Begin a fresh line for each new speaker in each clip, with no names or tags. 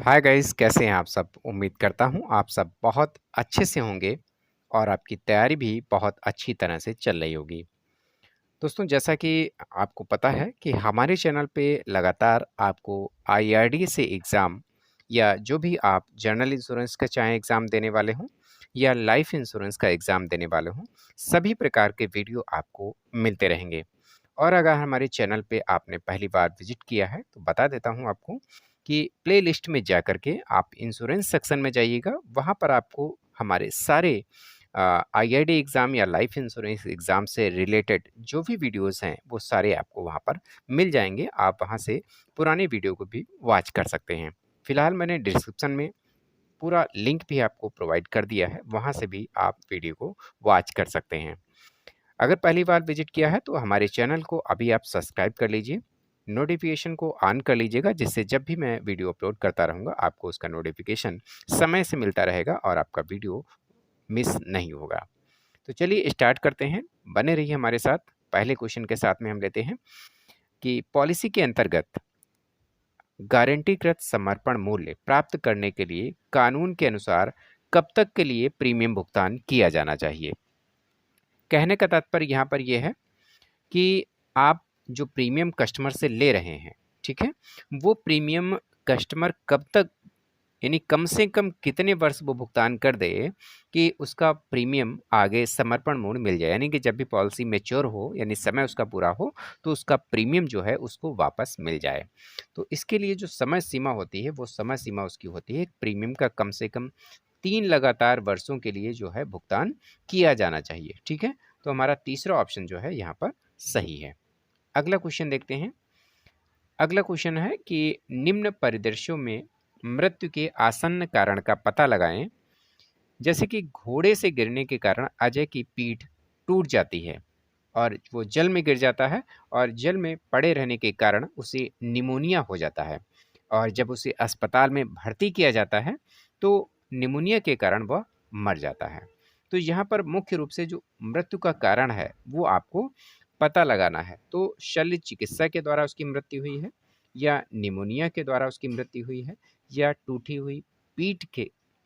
Hi guys, कैसे हैं आप सब। उम्मीद करता हूँ आप सब बहुत अच्छे से होंगे और आपकी तैयारी भी बहुत अच्छी तरह से चल रही होगी। दोस्तों, जैसा कि आपको पता है कि हमारे चैनल पे लगातार आपको आईआरडी से एग्ज़ाम या जो भी आप जनरल इंश्योरेंस का चाहे एग्ज़ाम देने वाले हों या लाइफ इंश्योरेंस का एग्ज़ाम देने वाले हों, सभी प्रकार के वीडियो आपको मिलते रहेंगे। और अगर हमारे चैनल पे आपने पहली बार विजिट किया है तो बता देता हूँ आपको कि प्लेलिस्ट में जा कर के आप इंश्योरेंस सेक्शन में जाइएगा। वहाँ पर आपको हमारे सारे आईआरडी एग्ज़ाम या लाइफ इंश्योरेंस एग्ज़ाम से रिलेटेड जो भी वीडियोस हैं वो सारे आपको वहाँ पर मिल जाएंगे। आप वहाँ से पुराने वीडियो को भी वॉच कर सकते हैं। फिलहाल मैंने डिस्क्रिप्शन में पूरा लिंक भी आपको प्रोवाइड कर दिया है, वहाँ से भी आप वीडियो को वॉच कर सकते हैं। अगर पहली बार विजिट किया है तो हमारे चैनल को अभी आप सब्सक्राइब कर लीजिए, नोटिफिकेशन को ऑन कर लीजिएगा, जिससे जब भी मैं वीडियो अपलोड करता रहूँगा आपको उसका नोटिफिकेशन समय से मिलता रहेगा और आपका वीडियो मिस नहीं होगा। तो चलिए स्टार्ट करते हैं, बने रहिए हमारे साथ। पहले क्वेश्चन के साथ में हम लेते हैं कि पॉलिसी के अंतर्गत गारंटीकृत समर्पण मूल्य प्राप्त करने के लिए कानून के अनुसार कब तक के लिए प्रीमियम भुगतान किया जाना चाहिए। कहने का तात्पर्य यहाँ पर यह है कि आप जो प्रीमियम कस्टमर से ले रहे हैं, ठीक है, वो प्रीमियम कस्टमर कब तक, यानी कम से कम कितने वर्ष वो भुगतान कर दे कि उसका प्रीमियम आगे समर्पण मूल्य मिल जाए, यानी कि जब भी पॉलिसी मैच्योर हो यानी समय उसका पूरा हो तो उसका प्रीमियम जो है उसको वापस मिल जाए। तो इसके लिए जो समय सीमा होती है वो समय सीमा उसकी होती है प्रीमियम का कम से कम 3 लगातार वर्षों के लिए जो है भुगतान किया जाना चाहिए। ठीक है, तो हमारा तीसरा ऑप्शन जो है यहाँ पर सही है। अगला क्वेश्चन देखते हैं। अगला क्वेश्चन है कि निम्न परिदृश्यों में मृत्यु के आसन्न कारण का पता लगाएं। जैसे कि घोड़े से गिरने के कारण अजय की पीठ टूट जाती है और वो जल में गिर जाता है और जल में पड़े रहने के कारण उसे निमोनिया हो जाता है और जब उसे अस्पताल में भर्ती किया जाता है तो निमोनिया के कारण वह मर जाता है। तो यहाँ पर मुख्य रूप से जो मृत्यु का कारण है वो आपको पता लगाना है। तो शल्य चिकित्सा के द्वारा उसकी मृत्यु हुई है या निमोनिया के द्वारा उसकी मृत्यु हुई है या टूटी हुई पीठ के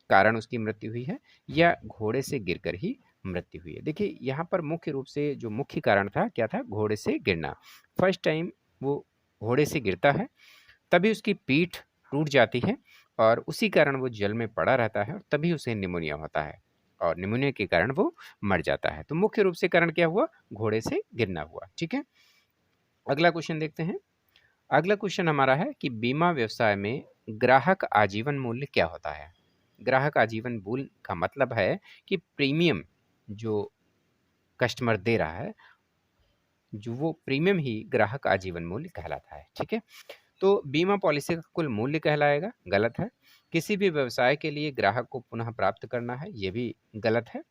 कारण उसकी मृत्यु हुई है या घोड़े से गिरकर ही मृत्यु हुई है। देखिए यहाँ पर मुख्य रूप से जो मुख्य कारण था क्या था, घोड़े से गिरना। फर्स्ट टाइम वो घोड़े से गिरता है तभी उसकी पीठ टूट जाती है और उसी कारण वो जल में पड़ा रहता है और तभी उसे निमोनिया होता है और निमोनिया के कारण वो मर जाता है। तो मुख्य रूप से कारण क्या हुआ, घोड़े से गिरना हुआ। ठीक है, अगला क्वेश्चन देखते हैं। अगला क्वेश्चन हमारा है कि बीमा व्यवसाय में ग्राहक आजीवन मूल्य क्या होता है। ग्राहक आजीवन मूल्य का मतलब है कि प्रीमियम जो कस्टमर दे रहा है, जो वो प्रीमियम ही ग्राहक आजीवन मूल्य कहलाता है। ठीक है, तो बीमा पॉलिसी का कुल मूल्य कहलाएगा, गलत है। किसी भी व्यवसाय के लिए ग्राहक को पुनः प्राप्त करना है, ये भी गलत है।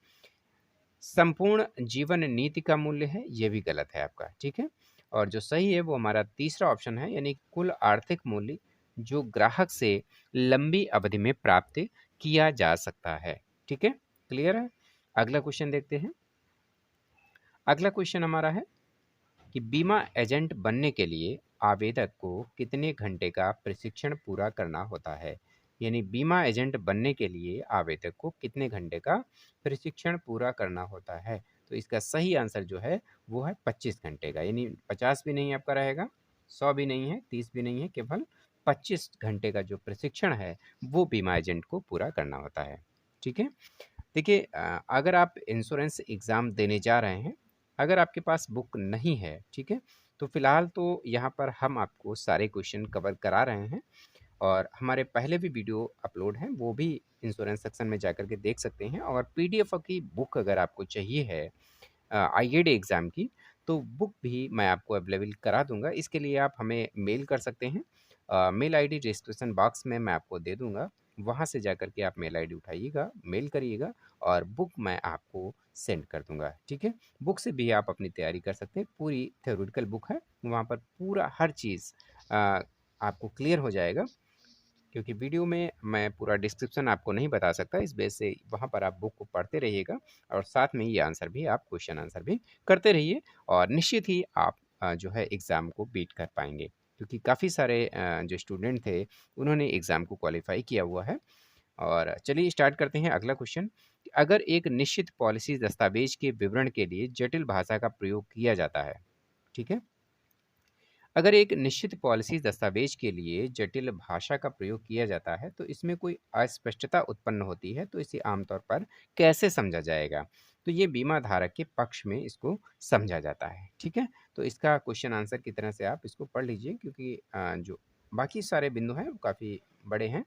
संपूर्ण जीवन नीति का मूल्य है, ये भी गलत है आपका। ठीक है, और जो सही है वो हमारा तीसरा ऑप्शन है, यानी कुल आर्थिक मूल्य जो ग्राहक से लंबी अवधि में प्राप्त किया जा सकता है। ठीक है, क्लियर है। अगला क्वेश्चन देखते हैं। अगला क्वेश्चन हमारा है कि बीमा एजेंट बनने के लिए आवेदक को कितने घंटे का प्रशिक्षण पूरा करना होता है। यानी बीमा एजेंट बनने के लिए आवेदक को कितने घंटे का प्रशिक्षण पूरा करना होता है। तो इसका सही आंसर जो है वो है 25 घंटे का, यानी 50 भी नहीं आपका रहेगा, 100 भी नहीं है, 30 भी नहीं है, केवल 25 घंटे का जो प्रशिक्षण है वो बीमा एजेंट को पूरा करना होता है। ठीक है, देखिए अगर आप इंश्योरेंस एग्ज़ाम देने जा रहे हैं, अगर आपके पास बुक नहीं है, ठीक है, तो फिलहाल तो यहाँ पर हम आपको सारे क्वेश्चन कवर करा रहे हैं और हमारे पहले भी वीडियो अपलोड हैं, वो भी इंश्योरेंस सेक्शन में जाकर के देख सकते हैं। और पीडीएफ की बुक अगर आपको चाहिए है आईएडी एग्ज़ाम की, तो बुक भी मैं आपको अवेलेबल करा दूंगा। इसके लिए आप हमें मेल कर सकते हैं। मेल आईडी डिस्क्रिप्शन बॉक्स में मैं आपको दे दूंगा, वहाँ से जाकर के आप मेल आईडी उठाइएगा, मेल करिएगा और बुक मैं आपको सेंड कर दूंगा। ठीक है, बुक से भी आप अपनी तैयारी कर सकते हैं। पूरी थ्योरेटिकल बुक है, वहाँ पर पूरा हर चीज़ आपको क्लियर हो जाएगा, क्योंकि वीडियो में मैं पूरा डिस्क्रिप्शन आपको नहीं बता सकता। इस बेस से वहाँ पर आप बुक को पढ़ते रहिएगा और साथ में ये आंसर भी, आप क्वेश्चन आंसर भी करते रहिए और निश्चित ही आप जो है एग्ज़ाम को बीट कर पाएंगे। क्योंकि काफ़ी सारे जो स्टूडेंट थे उन्होंने एग्ज़ाम को क्वालिफ़ाई किया हुआ है। और चलिए स्टार्ट करते हैं अगला क्वेश्चन। अगर एक निश्चित पॉलिसी दस्तावेज के विवरण के लिए जटिल भाषा का प्रयोग किया जाता है, ठीक है? अगर एक निश्चित पॉलिसी दस्तावेज के लिए जटिल भाषा का प्रयोग किया जाता है तो इसमें कोई अस्पष्टता उत्पन्न होती है तो इसे आमतौर पर कैसे समझा जाएगा? तो ये बीमा धारक के पक्ष में इसको समझा जाता है, ठीक है? तो इसका क्वेश्चन आंसर की तरह से आप इसको पढ़ लीजिए, क्योंकि जो बाकी सारे बिंदु हैं वो काफ़ी बड़े हैं,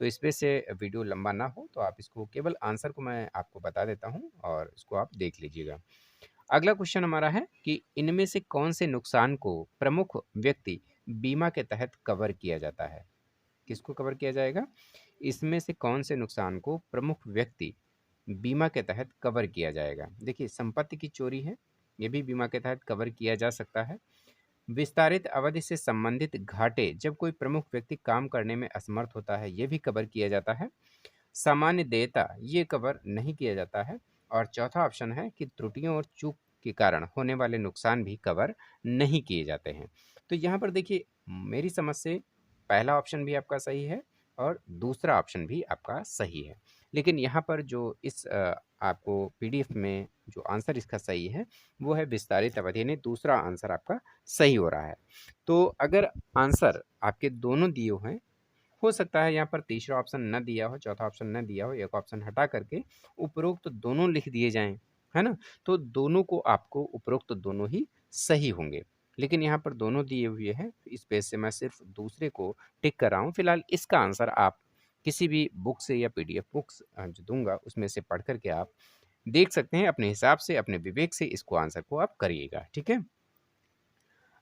तो इस पे से वीडियो लंबा ना हो तो आप इसको केवल आंसर को मैं आपको बता देता हूँ और इसको आप देख लीजिएगा। अगला क्वेश्चन हमारा है कि इनमें से कौन से नुकसान को प्रमुख व्यक्ति बीमा के तहत कवर किया जाता है? किसको कवर किया जाएगा? इसमें से कौन से नुकसान को प्रमुख व्यक्ति बीमा के तहत कवर किया जाएगा? देखिए, संपत्ति की चोरी है, ये भी बीमा के तहत कवर किया जा सकता है। विस्तारित अवधि से संबंधित घाटे जब कोई प्रमुख व्यक्ति काम करने में असमर्थ होता है, ये भी कवर किया जाता है। सामान्य देयता ये कवर नहीं किया जाता है। और चौथा ऑप्शन है कि त्रुटियों और चूक के कारण होने वाले नुकसान भी कवर नहीं किए जाते हैं। तो यहाँ पर देखिए, मेरी समझ से पहला ऑप्शन भी आपका सही है और दूसरा ऑप्शन भी आपका सही है। लेकिन यहाँ पर जो इस आपको पीडीएफ में जो आंसर इसका सही है वो है विस्तारित अवधि, यानी दूसरा आंसर आपका सही हो रहा है। तो अगर आंसर आपके दोनों दिए हुए हैं, हो सकता है यहाँ पर तीसरा ऑप्शन न दिया हो, चौथा ऑप्शन न दिया हो, एक ऑप्शन हटा करके उपरोक्त तो दोनों लिख दिए जाएं, है ना? तो दोनों को आपको उपरोक्त तो दोनों ही सही होंगे। लेकिन यहाँ पर दोनों दिए हुए हैं, तो इस पेज से मैं सिर्फ दूसरे को टिक कर रहा हूँ। फिलहाल इसका आंसर आप किसी भी बुक से या पीडीएफ बुक्स जो दूंगा उसमें से पढ़ करके आप देख सकते हैं, अपने हिसाब से अपने विवेक से इसको आंसर को आप करिएगा, ठीक है?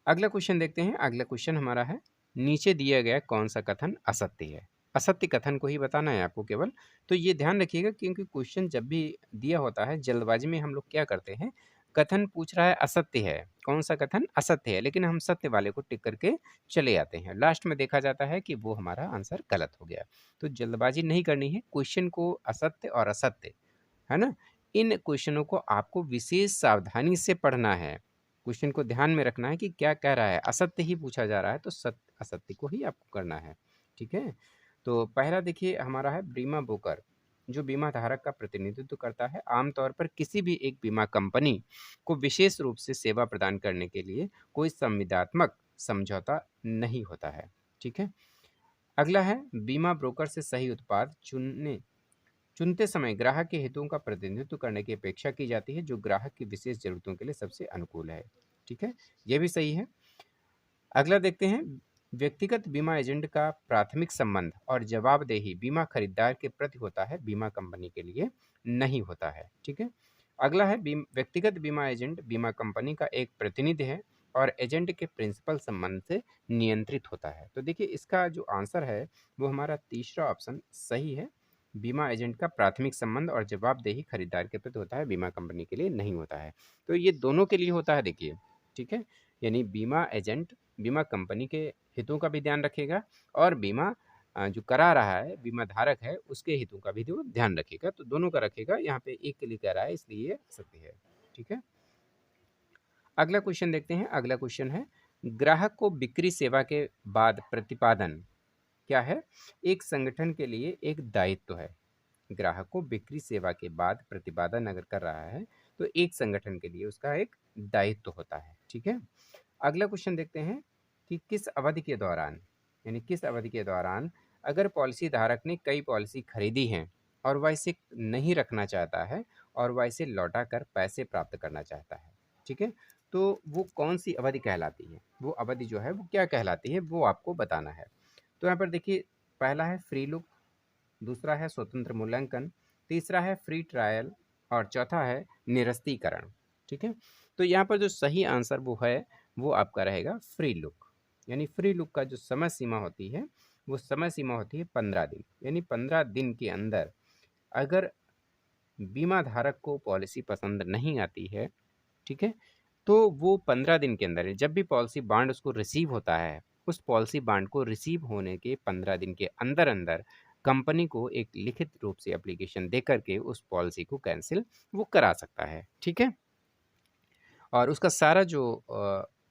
अगला क्वेश्चन देखते हैं। अगला क्वेश्चन हमारा है, नीचे दिया गया कौन सा कथन असत्य है? असत्य कथन को ही बताना है आपको केवल। तो ये ध्यान रखिएगा, क्योंकि क्वेश्चन जब भी दिया होता है जल्दबाजी में हम लोग क्या करते हैं, कथन पूछ रहा है असत्य है, कौन सा कथन असत्य है, लेकिन हम सत्य वाले को टिक करके चले आते हैं। लास्ट में देखा जाता है कि वो हमारा आंसर गलत हो गया। तो जल्दबाजी नहीं करनी है, क्वेश्चन को असत्य और असत्य, है ना, इन क्वेश्चनों को आपको विशेष सावधानी से पढ़ना है। क्वेश्चन को ध्यान में रखना है कि क्या कह रहा है, असत्य ही पूछा जा रहा है तो सत्य असत्य को ही आपको करना है, ठीक है? तो पहला देखिए हमारा है, बीमा ब्रोकर जो बीमा धारक का प्रतिनिधित्व करता है, आमतौर पर किसी भी एक बीमा कंपनी को विशेष रूप से सेवा प्रदान करने के लिए कोई संविदात्मक समझौता नहीं होता है, ठीक है? अगला है, बीमा ब्रोकर से सही उत्पाद चुनते समय ग्राहक के हितों का प्रतिनिधित्व करने की अपेक्षा की जाती है जो ग्राहक की विशेष जरूरतों के लिए सबसे अनुकूल है, ठीक है? यह भी सही है। अगला देखते हैं, व्यक्तिगत बीमा एजेंट का प्राथमिक संबंध और जवाबदेही बीमा खरीदार के प्रति होता है, बीमा कंपनी के लिए नहीं होता है, ठीक है? अगला है, व्यक्तिगत बीमा एजेंट बीमा कंपनी का एक प्रतिनिधि है और एजेंट के प्रिंसिपल संबंध से नियंत्रित होता है। तो देखिए, इसका जो आंसर है वो हमारा तीसरा ऑप्शन सही है। बीमा एजेंट का प्राथमिक संबंध और जवाबदेही खरीदार के प्रति होता है, बीमा कंपनी के लिए नहीं होता है। तो ये दोनों के लिए होता है, देखिए, ठीक है? यानी बीमा एजेंट बीमा कंपनी के हितों का भी ध्यान रखेगा और बीमा जो करा रहा है, बीमा धारक है, उसके हितों का भी ध्यान रखेगा। तो दोनों का रखेगा। यहाँ पे एक के लिए कह रहा है, इसलिए ये सत्य है, ठीक है? अगला क्वेश्चन देखते हैं। अगला क्वेश्चन है, ग्राहक को बिक्री सेवा के बाद प्रतिपादन क्या है? एक संगठन के लिए एक दायित्व है। ग्राहक को बिक्री सेवा के बाद प्रतिपादन अगर कर रहा है तो एक संगठन के लिए उसका एक दायित्व होता है, ठीक है? अगला क्वेश्चन देखते हैं कि किस अवधि के दौरान, यानी किस अवधि के दौरान अगर पॉलिसी धारक ने कई पॉलिसी खरीदी हैं और वह इसे नहीं रखना चाहता है और वह इसे लौटा कर पैसे प्राप्त करना चाहता है, ठीक है? तो वो कौन सी अवधि कहलाती है, वो अवधि जो है वो क्या कहलाती है, वो आपको बताना है। तो यहाँ पर देखिए, पहला है फ्री लुक, दूसरा है स्वतंत्र मूल्यांकन, तीसरा है फ्री ट्रायल और चौथा है निरस्तीकरण, ठीक है? तो यहाँ पर जो सही आंसर वो है वो आपका रहेगा फ्री लुक। यानी फ्री लुक का जो समय सीमा होती है वो समय सीमा होती है 15 दिन। यानी 15 दिन के अंदर अगर बीमा धारक को पॉलिसी पसंद नहीं आती है, ठीक है, तो वो 15 दिन के अंदर जब भी पॉलिसी बांड उसको रिसीव होता है, उस पॉलिसी बांड को रिसीव होने के 15 दिन के अंदर अंदर कंपनी को एक लिखित रूप से एप्लीकेशन दे करके उस पॉलिसी को कैंसिल वो करा सकता है, ठीक है? और उसका सारा जो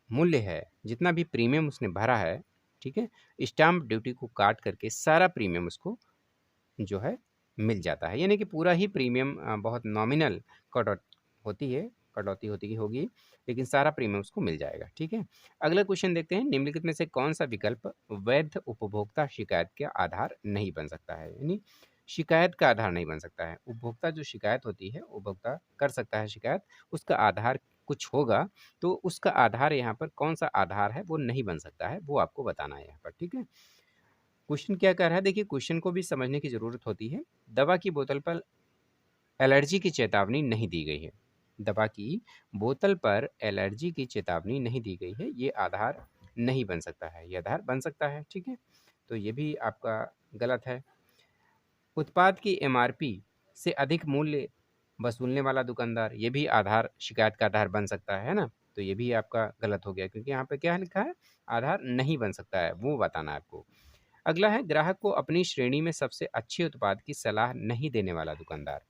मूल्य है, जितना भी प्रीमियम उसने भरा है, ठीक है, स्टाम्प ड्यूटी को काट करके सारा प्रीमियम उसको जो है मिल जाता है। यानी कि पूरा ही प्रीमियम बहुत नॉमिनल कटौत होती है, कटौती होती होगी, लेकिन सारा प्रीमियम उसको मिल जाएगा। ठीक है, अगला क्वेश्चन देखते हैं, निम्नलिखित में से कौन सा विकल्प वैध उपभोक्ता शिकायत के आधार नहीं बन सकता है। यानी शिकायत का आधार नहीं बन सकता है। उपभोक्ता जो शिकायत होती है, उपभोक्ता कर सकता है शिकायत, उसका आधार कुछ होगा, तो उसका आधार यहाँ पर कौन सा आधार है वो नहीं बन सकता है, वो आपको बताना है यहाँ पर। ठीक है, क्वेश्चन क्या कर रहा है, देखिए क्वेश्चन को भी समझने की ज़रूरत होती है। दवा की बोतल पर एलर्जी की चेतावनी नहीं दी गई है। दवा की बोतल पर एलर्जी की चेतावनी नहीं दी गई है, ये आधार नहीं बन सकता है। ये आधार बन सकता है, ठीक है, तो ये भी आपका गलत है। उत्पाद की एमआरपी से अधिक मूल्य वसूलने वाला दुकानदार, ये भी आधार, शिकायत का आधार बन सकता है ना? तो ये भी आपका गलत हो गया, क्योंकि यहाँ पे क्या लिखा है, आधार नहीं बन सकता है, वो बताना है आपको। अगला है, ग्राहक को अपनी श्रेणी में सबसे अच्छे उत्पाद की सलाह नहीं देने वाला दुकानदार।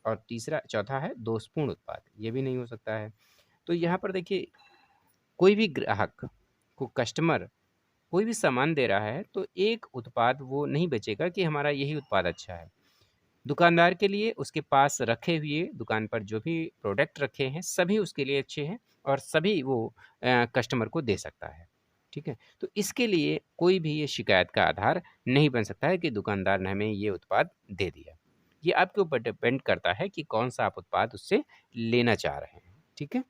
और तीसरा चौथा है दोषपूर्ण उत्पाद, ये भी नहीं हो सकता है। तो यहाँ पर देखिए, कोई भी ग्राहक को कस्टमर कोई भी सामान दे रहा है, तो एक उत्पाद वो नहीं बेचेगा कि हमारा यही उत्पाद अच्छा है। दुकानदार के लिए उसके पास रखे हुए, दुकान पर जो भी प्रोडक्ट रखे हैं सभी उसके लिए अच्छे हैं, और सभी वो कस्टमर को दे सकता है। ठीक है, तो इसके लिए कोई भी ये शिकायत का आधार नहीं बन सकता है कि दुकानदार ने हमें ये उत्पाद दे दिया। ये आपके ऊपर डिपेंड करता है कि कौन सा आप उत्पाद उससे लेना चाह रहे हैं। ठीक है,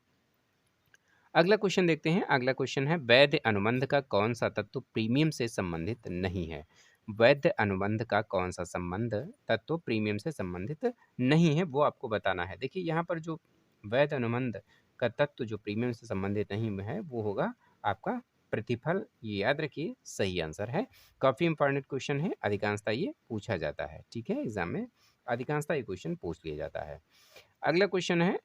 अगला क्वेश्चन देखते हैं। अगला क्वेश्चन है, वैध अनुबंध का कौन सा तत्व प्रीमियम से संबंधित नहीं है। वैध अनुबंध का कौन सा संबंध तत्व प्रीमियम से संबंधित नहीं है, वो आपको बताना है। देखिए यहाँ पर जो वैध अनुबंध का तत्व जो प्रीमियम से संबंधित नहीं है, वो होगा आपका प्रतिफल। ये याद रखिए, सही आंसर है। काफ़ी इंपॉर्टेंट क्वेश्चन है, अधिकांशतः ये पूछा जाता है। ठीक है, एग्जाम में अधिकांशतः ये क्वेश्चन पूछ लिया जाता है। अगला क्वेश्चन है,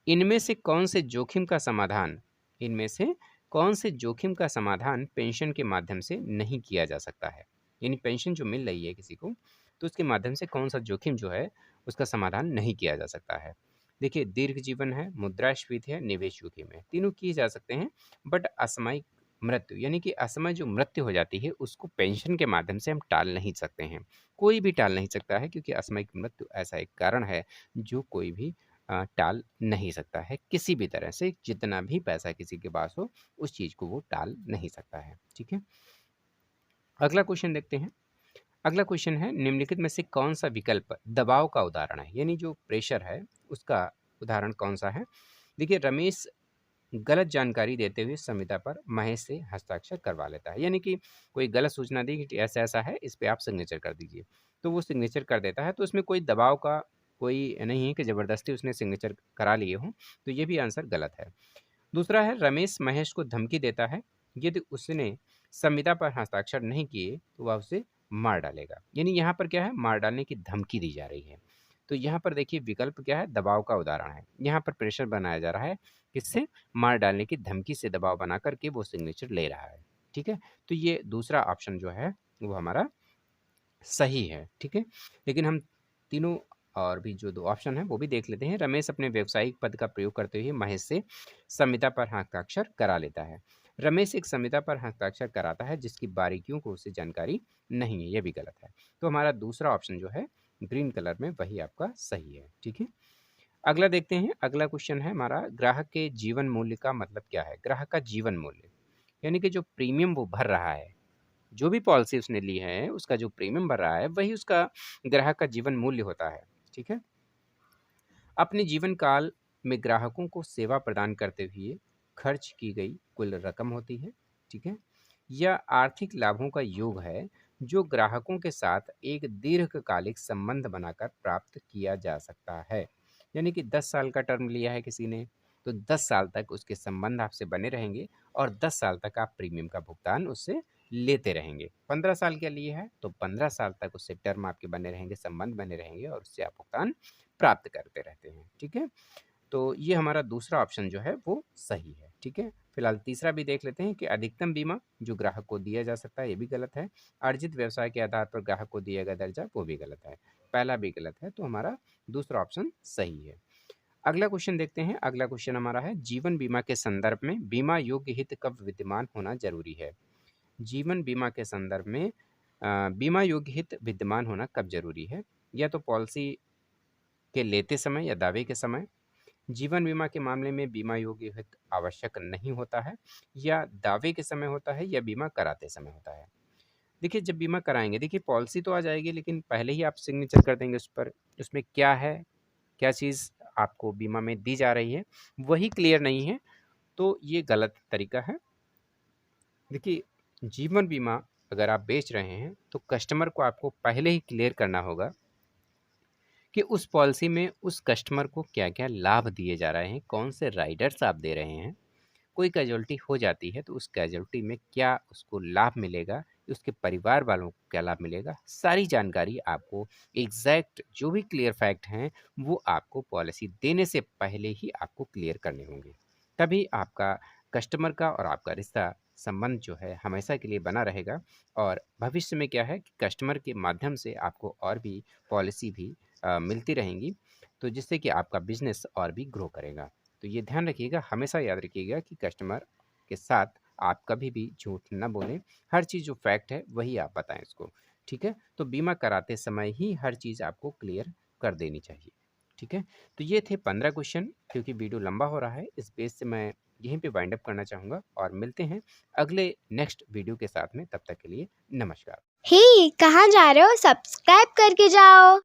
इनमें से कौन से जोखिम का समाधान इनमें से कौन से जोखिम का समाधान पेंशन के माध्यम से नहीं किया जा सकता है। यानी पेंशन जो मिल रही है किसी को, तो उसके माध्यम से कौन सा जोखिम जो है उसका समाधान नहीं किया जा सकता है। देखिए, दीर्घ जीवन है, मुद्रास्फीति है, निवेश जोखिम है, तीनों किए जा सकते हैं। बट असामयिक मृत्यु, यानी कि असमय जो मृत्यु हो जाती है, उसको पेंशन के माध्यम से हम टाल नहीं सकते हैं। कोई भी टाल नहीं सकता है, क्योंकि असामयिक मृत्यु ऐसा एक कारण है जो कोई भी टाल नहीं सकता है किसी भी तरह से। जितना भी पैसा किसी के पास हो, उस चीज़ को वो टाल नहीं सकता है। ठीक है, अगला क्वेश्चन देखते हैं। अगला क्वेश्चन है, निम्नलिखित में से कौन सा विकल्प दबाव का उदाहरण है। यानी जो प्रेशर है उसका उदाहरण कौन सा है। देखिए, रमेश गलत जानकारी देते हुए संविदा पर महेश से हस्ताक्षर करवा लेता है। यानी कि कोई गलत सूचना दी कि ऐसा ऐसा है, इस पे आप सिग्नेचर कर दीजिए, तो वो सिग्नेचर कर देता है। तो इसमें कोई दबाव का कोई नहीं है कि ज़बरदस्ती उसने सिग्नेचर करा लिए हों, तो ये भी आंसर गलत है। दूसरा है, रमेश महेश को धमकी देता है, यदि उसने संविदा पर हस्ताक्षर नहीं किए तो वह उसे मार डालेगा। यानी यहाँ पर क्या है, मार डालने की धमकी दी जा रही है। तो यहाँ पर देखिए, विकल्प क्या है, दबाव का उदाहरण है। यहाँ पर प्रेशर बनाया जा रहा है, किससे, मार डालने की धमकी से दबाव बना करके वो सिग्नेचर ले रहा है। ठीक है, तो ये दूसरा ऑप्शन जो है वो हमारा सही है। ठीक है, लेकिन हम तीनों और भी जो 2 ऑप्शन हैं वो भी देख लेते हैं। रमेश अपने व्यावसायिक पद का प्रयोग करते हुए महेश से संविदा पर हस्ताक्षर करा लेता है। रमेश एक संविदा पर हस्ताक्षर कराता है जिसकी बारीकियों को उसे जानकारी नहीं है, ये भी गलत है। तो हमारा दूसरा ऑप्शन जो है ग्रीन कलर में, वही आपका सही है। ठीक है, अगला देखते हैं। अगला क्वेश्चन है हमारा, ग्राहक के जीवन मूल्य का मतलब क्या है। ग्राहक का जीवन मूल्य यानी कि जो प्रीमियम वो भर रहा है, जो भी पॉलिसी उसने ली है, उसका जो प्रीमियम भर रहा है, वही उसका ग्राहक का जीवन मूल्य होता है। ठीक है, अपने जीवन काल में ग्राहकों को सेवा प्रदान करते हुए खर्च की गई कुल रकम होती है। ठीक है, यह आर्थिक लाभों का योग है जो ग्राहकों के साथ एक दीर्घकालिक संबंध बनाकर प्राप्त किया जा सकता है। यानी कि 10 साल का टर्म लिया है किसी ने, तो 10 साल तक उसके संबंध आपसे बने रहेंगे, और 10 साल तक आप प्रीमियम का भुगतान उससे लेते रहेंगे। 15 साल के लिए है तो 15 साल तक उससे टर्म आपके बने रहेंगे, संबंध बने रहेंगे, और उससे आप भुगतान प्राप्त करते रहते हैं। ठीक है, तो ये हमारा दूसरा ऑप्शन जो है वो सही है। ठीक है, फिलहाल तीसरा भी देख लेते हैं कि अधिकतम बीमा जो ग्राहक को दिया जा सकता है, ये भी गलत है। अर्जित व्यवसाय के आधार पर ग्राहक को दिया गया दर्जा, वो भी गलत है। पहला भी गलत है, तो हमारा दूसरा ऑप्शन सही है। अगला क्वेश्चन देखते हैं। अगला क्वेश्चन हमारा है, जीवन बीमा के संदर्भ में बीमा योग्य हित कब विद्यमान होना जरूरी है? जीवन बीमा के संदर्भ में बीमा योग्य हित विद्यमान होना कब जरूरी है? या तो पॉलिसी के लेते समय या दावे के समय, जीवन बीमा के मामले में बीमा योग्य हित आवश्यक नहीं होता है, या दावे के समय होता है, या बीमा कराते समय होता है। देखिए, जब बीमा कराएंगे, देखिए पॉलिसी तो आ जाएगी, लेकिन पहले ही आप सिग्नेचर कर देंगे उस पर, उसमें क्या है, क्या चीज़ आपको बीमा में दी जा रही है, वही क्लियर नहीं है, तो ये गलत तरीका है। देखिए, जीवन बीमा अगर आप बेच रहे हैं तो कस्टमर को आपको पहले ही क्लियर करना होगा कि उस पॉलिसी में उस कस्टमर को क्या क्या लाभ दिए जा रहे हैं, कौन से राइडर्स आप दे रहे हैं। कोई कैजुअल्टी हो जाती है तो उस कैजुअल्टी में क्या उसको लाभ मिलेगा, उसके परिवार वालों को क्या लाभ मिलेगा, सारी जानकारी आपको एग्जैक्ट जो भी क्लियर फैक्ट हैं वो आपको पॉलिसी देने से पहले ही आपको क्लियर करने होंगे। तभी आपका कस्टमर का और आपका रिश्ता संबंध जो है हमेशा के लिए बना रहेगा, और भविष्य में क्या है कि कस्टमर के माध्यम से आपको और भी पॉलिसी भी मिलती रहेंगी, तो जिससे कि आपका बिजनेस और भी ग्रो करेगा। तो ये ध्यान रखिएगा, हमेशा याद रखिएगा कि कस्टमर के साथ आप कभी भी झूठ ना बोलें, हर चीज़ जो फैक्ट है वही आप बताएं उसको। ठीक है, तो बीमा कराते समय ही हर चीज़ आपको क्लियर कर देनी चाहिए। ठीक है, तो ये थे 15 क्वेश्चन। क्योंकि वीडियो लंबा हो रहा है, इस बेस से मैं यहीं पे वाइंड अप करना चाहूँगा, और मिलते हैं अगले नेक्स्ट वीडियो के साथ में। तब तक के लिए नमस्कार।
हे, कहाँ जा रहे हो? सब्सक्राइब करके जाओ।